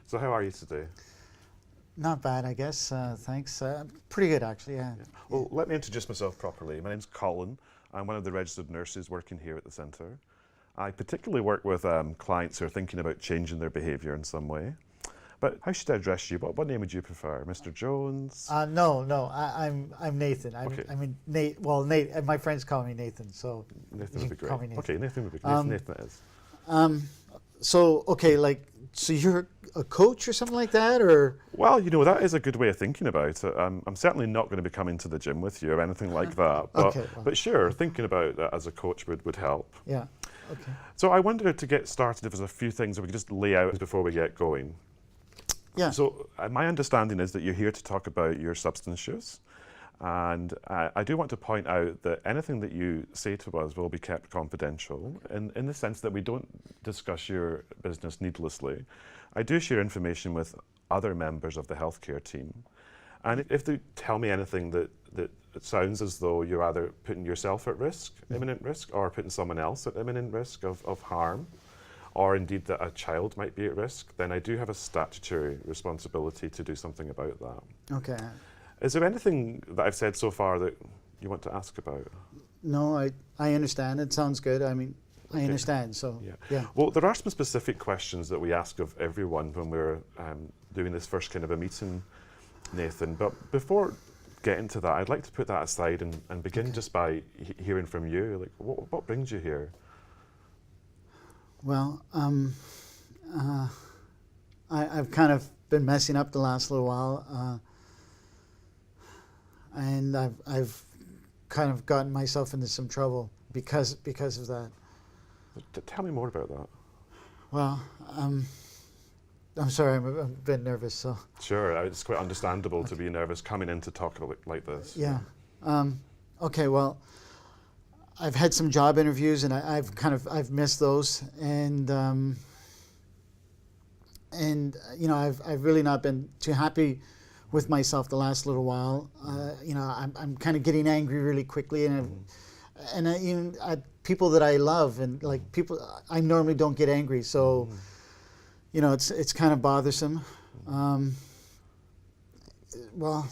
So how are you today? Not bad, I guess. Thanks. Pretty good, actually. Yeah. Well, let me introduce myself properly. My name's Colin. I'm one of the registered nurses working here at the centre. I particularly work with clients who are thinking about changing their behaviour in some way. But how should I address you? What name would you prefer, Mr. Jones? No. I'm Nathan. Okay. I mean Nate. Well, Nate. My friends call me Nathan, so Nathan you would be can great. call me Nathan. Okay, Nathan would be great. Nathan it is. So okay, so you're a coach or something like that, or? Well, that is a good way of thinking about it. I'm certainly not going to be coming to the gym with you or anything like that. But, Okay, well. but sure, thinking about that as a coach would help. Yeah. Okay. So I wondered, to get started, if there's a few things that we could just lay out before we get going. Yeah. So my understanding is that you're here to talk about your substance use. And I do want to point out that anything that you say to us will be kept confidential in the sense that we don't discuss your business needlessly. I do share information with other members of the healthcare team. And if they tell me anything that sounds as though you're either putting yourself at risk, imminent risk, or putting someone else at imminent risk of harm, or indeed that a child might be at risk, then I do have a statutory responsibility to do something about that. Okay. Is there anything that I've said so far that you want to ask about? No, I understand. It sounds good. I mean, I understand. So yeah. Well, there are some specific questions that we ask of everyone when we're doing this first kind of a meeting, Nathan. But before getting to that, I'd like to put that aside and begin just by hearing from you. Like, what brings you here? Well, I've kind of been messing up the last little while, and I've kind of gotten myself into some trouble because of that. Tell me more about that. Well, I'm sorry, I'm a bit nervous. So sure, it's quite understandable to be nervous coming in to talk like this. Yeah. Okay. Well, I've had some job interviews, and I've missed those, and I've really not been too happy with myself the last little while. I'm kind of getting angry really quickly, and people that I love, and like people I normally don't get angry, so it's kind of bothersome. Well.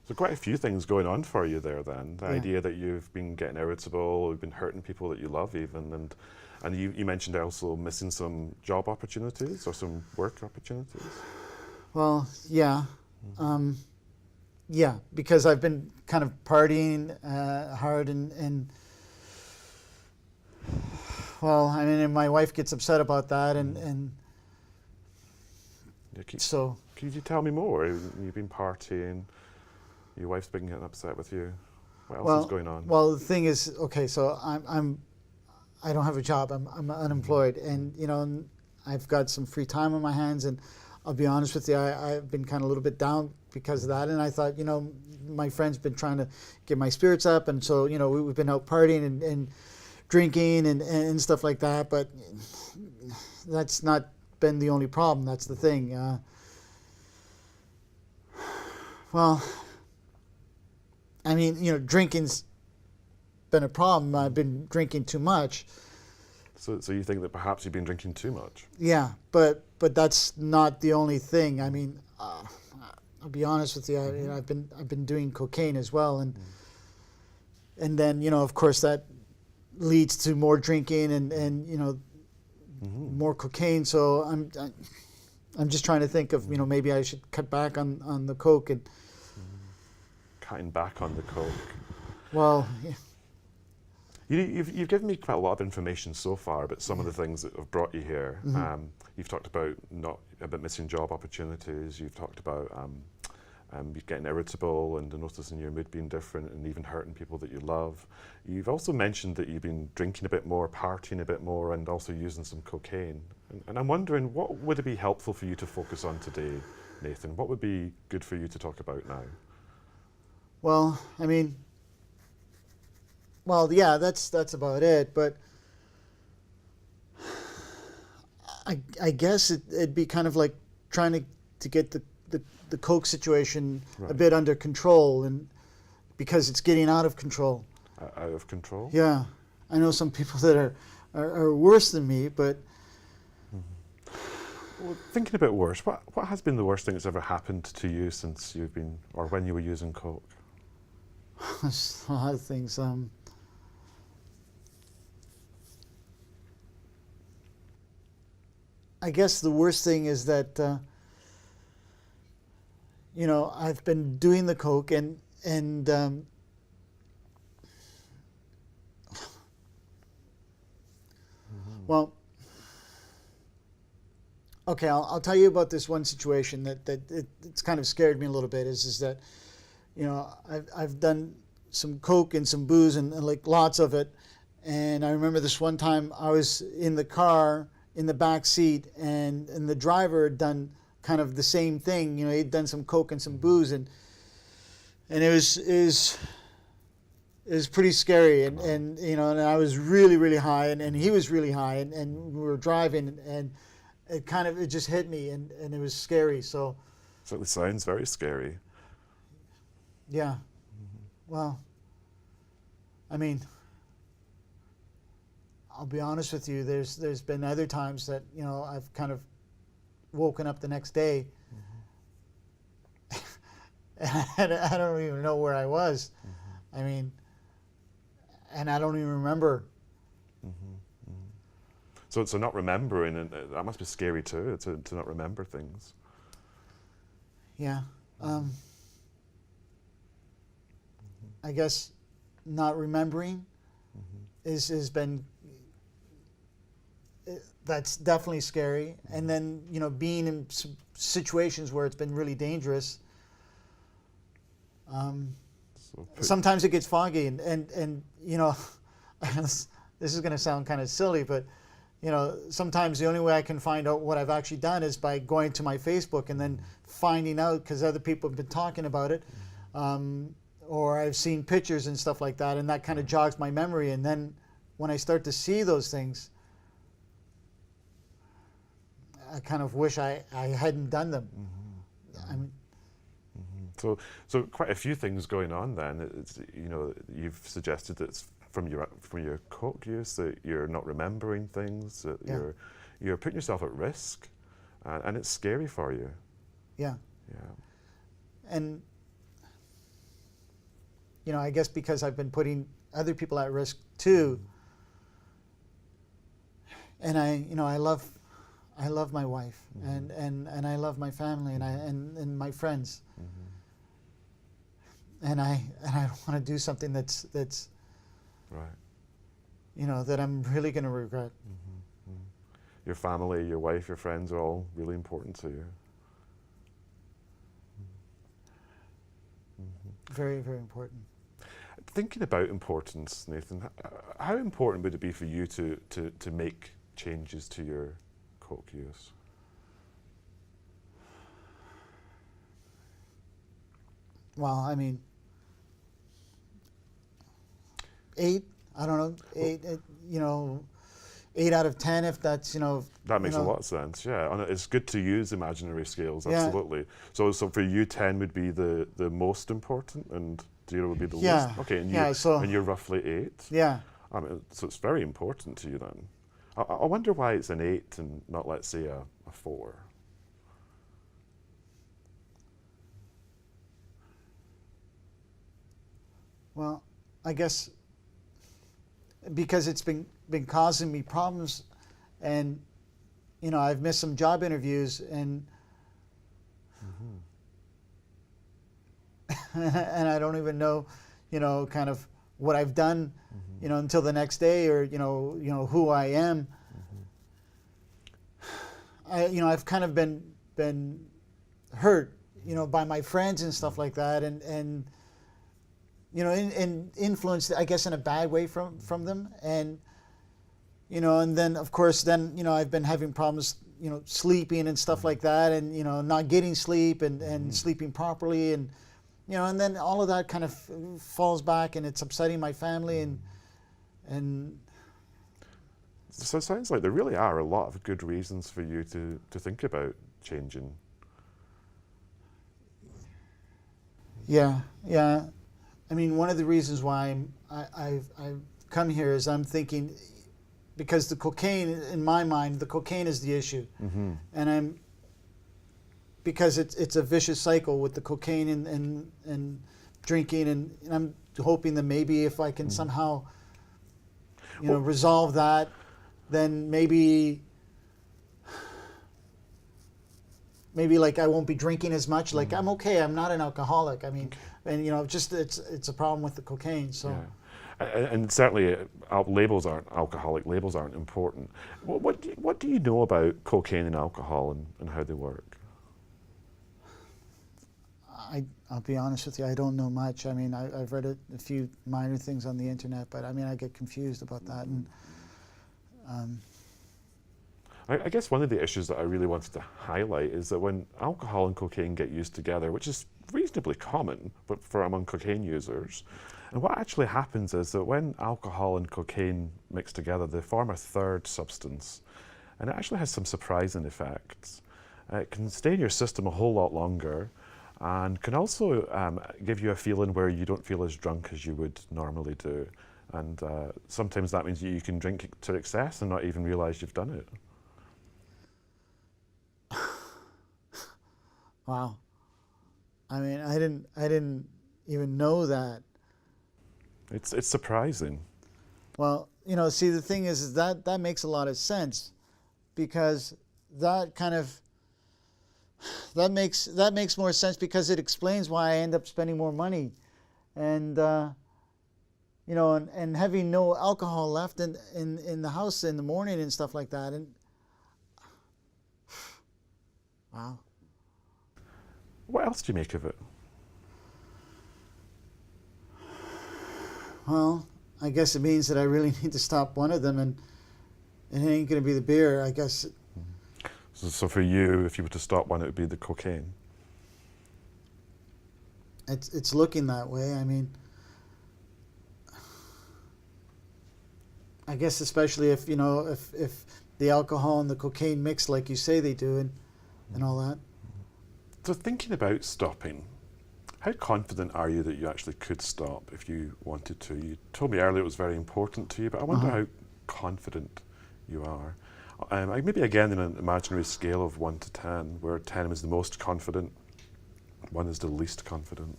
So quite a few things going on for you there then. The idea that you've been getting irritable, you've been hurting people that you love even, and you mentioned also missing some job opportunities or some work opportunities. Well, yeah. Yeah, because I've been kind of partying hard and well, I mean, and my wife gets upset about that, and so. Could you tell me more? You've been partying. Your wife's been getting upset with you. What else is going on? Well, the thing is, okay, so I don't have a job. I'm unemployed, and and I've got some free time on my hands, and I'll be honest with you, I've been kind of a little bit down because of that, and I thought, my friend's been trying to get my spirits up, and so we've been out partying and drinking and stuff like that, but that's not been the only problem. That's the thing. Well, I mean, drinking's been a problem. I've been drinking too much. So you think that perhaps you've been drinking too much? Yeah, but that's not the only thing. I mean, I'll be honest with you. I've been doing cocaine as well, and then of course that leads to more drinking and more cocaine. So I'm just trying to think of maybe I should cut back on the coke and. Cutting back on the coke. Well, yeah. You've given me quite a lot of information so far about some of the things that have brought you here. You've talked about missing job opportunities. You've talked about getting irritable and noticing your mood being different and even hurting people that you love. You've also mentioned that you've been drinking a bit more, partying a bit more, and also using some cocaine. And I'm wondering, what would it be helpful for you to focus on today, Nathan? What would be good for you to talk about now? Well, I mean, yeah, that's about it. But I guess it'd be kind of like trying to get the coke situation a bit under control, and because it's getting out of control. Out of control? Yeah, I know some people that are worse than me, but Well, thinking about worse, what has been the worst thing that's ever happened to you since you've been, or when you were using coke? There's a lot of things. I guess the worst thing is that I've been doing the coke and well, okay, I'll tell you about this one situation it's kind of scared me a little bit. Is that I've done some coke and some booze and like lots of it, and I remember this one time I was in the car in the back seat, and the driver had done kind of the same thing. He'd done some coke and some booze, and it was pretty scary, and I was really, really high, and he was really high, and we were driving, and it just hit me, and it was scary. So Certainly sounds very scary. yeah, well, I mean, I'll be honest with you. There's been other times that I've kind of woken up the next day, and I don't even know where I was. I mean, and I don't even remember. So not remembering, and that must be scary too, to not remember things. Yeah. I guess not remembering has been, that's definitely scary. And then, being in situations where it's been really dangerous. Sometimes it gets foggy, and this is going to sound kind of silly, but sometimes the only way I can find out what I've actually done is by going to my Facebook and then finding out because other people have been talking about it, or I've seen pictures and stuff like that, and that kind of jogs my memory. And then when I start to see those things, I kind of wish I hadn't done them. I mean, So quite a few things going on then. It's, you've suggested that it's from your coke use, that you're not remembering things, that you're putting yourself at risk, and it's scary for you. Yeah. Yeah. And I guess because I've been putting other people at risk too. And I love my wife, and I love my family, and my friends. And I don't want to do something that's right. That I'm really going to regret. Your family, your wife, your friends are all really important to you. Very, very important. Thinking about importance, Nathan, how important would it be for you to make changes to your coke use? Well, I mean, 8. I don't know. 8. 8 out of 10. If that's That makes a lot of sense. Yeah, and it's good to use imaginary scales. Yeah. Absolutely. So for you, 10 would be the most important, and 0 would be the Yeah. least. Okay, and Yeah, you're roughly 8. Yeah. I mean, so it's very important to you then. I wonder why it's an 8 and not, let's say, a 4. Well, I guess because it's been causing me problems, and I've missed some job interviews, and and I don't even know, kind of what I've done, until the next day, or who I am. I've kind of been hurt, by my friends and stuff like that, and and influenced, I guess, in a bad way from them, and and then of course I've been having problems, sleeping and stuff like that, and not getting sleep and sleeping properly, and and then all of that kind of falls back, and it's upsetting my family, and So it sounds like there really are a lot of good reasons for you to think about changing. Yeah. I mean, one of the reasons why I've come here is I'm thinking, because the cocaine, in my mind, the cocaine is the issue, and because it's a vicious cycle with the cocaine and drinking, and I'm hoping that maybe if I can somehow, resolve that, then maybe like I won't be drinking as much. Like I'm okay. I'm not an alcoholic. I mean, and just it's a problem with the cocaine. So. Yeah. And certainly, labels aren't alcoholic. Labels aren't important. What do you know about cocaine and alcohol and how they work? I'll be honest with you. I don't know much. I mean, I've read a few minor things on the internet, but I mean, I get confused about that. And I guess one of the issues that I really wanted to highlight is that when alcohol and cocaine get used together, which is reasonably common for among cocaine users, and what actually happens is that when alcohol and cocaine mix together, they form a third substance, and it actually has some surprising effects. It can stay in your system a whole lot longer, and can also give you a feeling where you don't feel as drunk as you would normally do. And sometimes that means you can drink to excess and not even realize you've done it. Wow. I mean, I didn't even know that. It's surprising. Well, see, the thing is that makes a lot of sense, because that makes more sense, because it explains why I end up spending more money, and and having no alcohol left in the house in the morning and stuff like that. And wow. What else do you make of it? Well, I guess it means that I really need to stop one of them, and it ain't going to be the beer, I guess. So for you, if you were to stop one, it would be the cocaine. It's looking that way. I mean, I guess especially if if the alcohol and the cocaine mix like you say they do, and all that. So thinking about stopping, how confident are you that you actually could stop if you wanted to? You told me earlier it was very important to you, but I wonder how confident you are. Maybe again in an imaginary scale of 1 to 10, where 10 is the most confident, 1 is the least confident.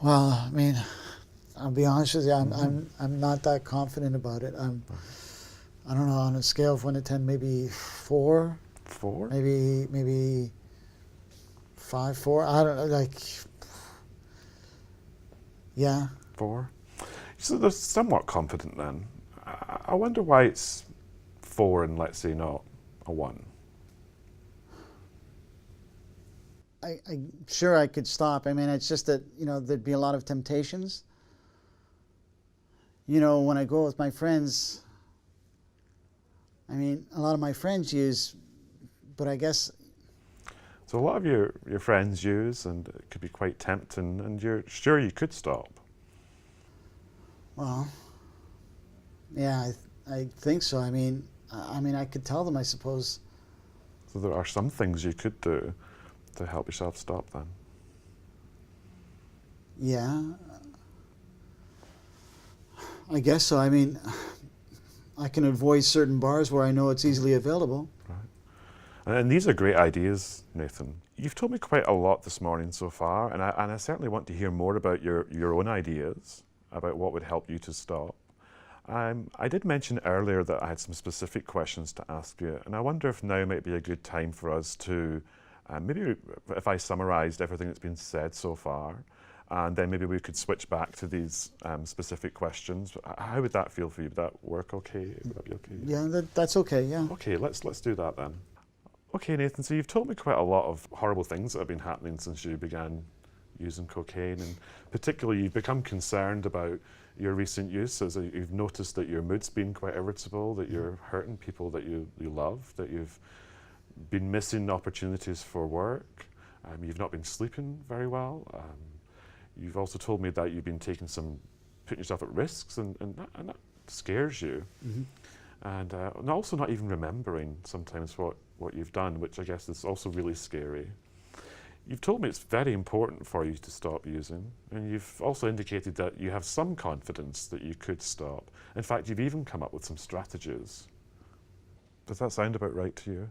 Well, I mean, I'll be honest with you. I'm not that confident about it. I don't know, on a scale of 1 to 10, maybe 4. 4? Maybe 5, 4. I don't know, like, yeah. 4. So they're somewhat confident then. I wonder why it's 4 and let's say not a 1. I'm sure I could stop. I mean, it's just that, there'd be a lot of temptations. When I go with my friends, I mean, a lot of my friends use, but I guess... So a lot of your friends use, and it could be quite tempting, and you're sure you could stop. Well, yeah, I think so. I mean, I could tell them, I suppose. So there are some things you could do to help yourself stop then. Yeah, I guess so. I mean, I can avoid certain bars where I know it's easily available. Right. And these are great ideas, Nathan. You've told me quite a lot this morning so far, and I certainly want to hear more about your own ideas about what would help you to stop. I did mention earlier that I had some specific questions to ask you, and I wonder if now might be a good time for us to, maybe if I summarised everything that's been said so far, and then maybe we could switch back to these specific questions. How would that feel for you? Would that work okay? Would that be okay? Yeah, that's okay, yeah. Okay, let's do that then. Okay, Nathan, so you've told me quite a lot of horrible things that have been happening since you began using cocaine, and particularly you've become concerned about your recent use, as you've noticed that your mood's been quite irritable, that you're hurting people that you love, that you've been missing opportunities for work, you've not been sleeping very well. You've also told me that you've been putting yourself at risks, and that scares you. And also not even remembering sometimes what you've done, which I guess is also really scary. You've told me it's very important for you to stop using, and you've also indicated that you have some confidence that you could stop. In fact, you've even come up with some strategies. Does that sound about right to you?